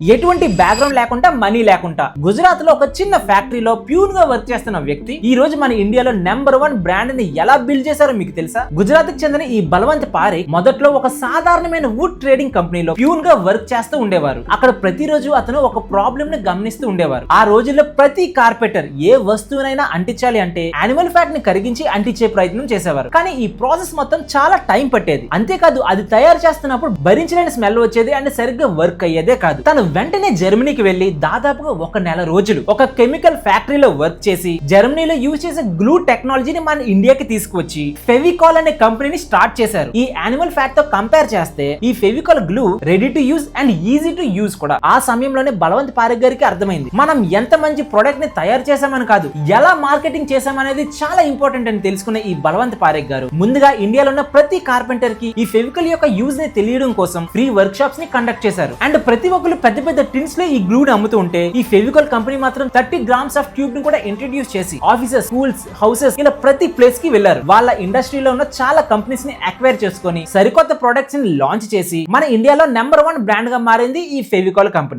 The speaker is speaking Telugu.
ఎటువంటి బ్యాక్గ్రౌండ్ లేకుండా మనీ లేకుండా గుజరాత్ లో ఒక చిన్న ఫ్యాక్టరీలో ప్యూర్ గా వర్క్ చేస్తున్న వ్యక్తి ఈ రోజు మన ఇండియాలో #1 బ్రాండ్ ని ఎలా బిల్డ్ చేశారో మీకు తెలుసా? గుజరాత్ కి చెందిన ఈ బలవంత్ పారేఖ్ మొదట్లో ఒక సాధారణమైన వుడ్ ట్రేడింగ్ కంపెనీలో ప్యూర్ గా వర్క్ చేస్తూ ఉండేవారు. అక్కడ ప్రతిరోజు అతను ఒక ప్రాబ్లమ్ ని గమనిస్తూ ఉండేవారు. ఆ రోజుల్లో ప్రతి కార్పెంటర్ ఏ వస్తువునైనా అంటించాలి అంటే యానిమల్ ఫ్యాట్ ని కరిగించి అంటించే ప్రయత్నం చేసేవారు. కానీ ఈ ప్రాసెస్ మొత్తం చాలా టైం పట్టేది. అంతేకాదు అది తయారు చేస్తున్నప్పుడు భరించలేని స్మెల్ వచ్చేది అండ్ సరిగ్గా వర్క్ అయ్యేదే కాదు. తను వెంటనే జర్మనీకి వెళ్లి దాదాపుగా 1 నెల రోజులు ఒక కెమికల్ ఫ్యాక్టరీలో వర్క్ చేసి జర్మనీలో యూజ్ చేసే గ్లూ టెక్నాలజీని మన ఇండియాకి తీసుకువచ్చి ఫెవికాల్ అనే కంపెనీని స్టార్ట్ చేశారు. ఈ యానిమల్ ఫ్యాట్ తో కంపేర్ చేస్తే ఈ Fevicol glue ready to use and easy to use కూడా. ఆ సమయంలోనే బలవంత్ పారేఖ్ గారికి అర్థమైంది, మనం ఎంత మంచి ప్రొడక్ట్ ని తయారు చేసామని కాదు, ఎలా మార్కెటింగ్ చేసామనేది చాలా ఇంపార్టెంట్ అని తెలుసుకున్న ఈ బలవంత్ పారేఖ్ గారు ముందుగా ఇండియాలో ఉన్న ప్రతి కార్పెంటర్ కి ఈ ఫెవికాల్ యొక్క యూజ్ ని తెలియడం కోసం ఫ్రీ వర్క్ షాప్స్ ని కండక్ట్ చేశారు. అండ్ ప్రతి ఒక్కరు పెద్ద పెద్ద టిన్స్ లో ఈ గ్లూ ని అమ్ముతూ ఉంటే ఈ ఫెవికాల్ కంపెనీ మాత్రం 30 grams ఆఫ్ ట్యూబ్ ని కూడా ఇంట్రడ్యూస్ చేసి ఆఫీసెస్, స్కూల్స్, హౌసెస్ ఇలా ప్రతి ప్లేస్ కి వెళ్లారు. వాళ్ళ ఇండస్ట్రీలో ఉన్న చాలా కంపెనీస్ ని అక్వైర్ చేసుకొని సరికొత్త ప్రొడక్ట్స్ ని లాంచ్ చేసి మన ఇండియాలో #1 బ్రాండ్ గా మారింది ఈ ఫెవికాల్ కంపెనీ.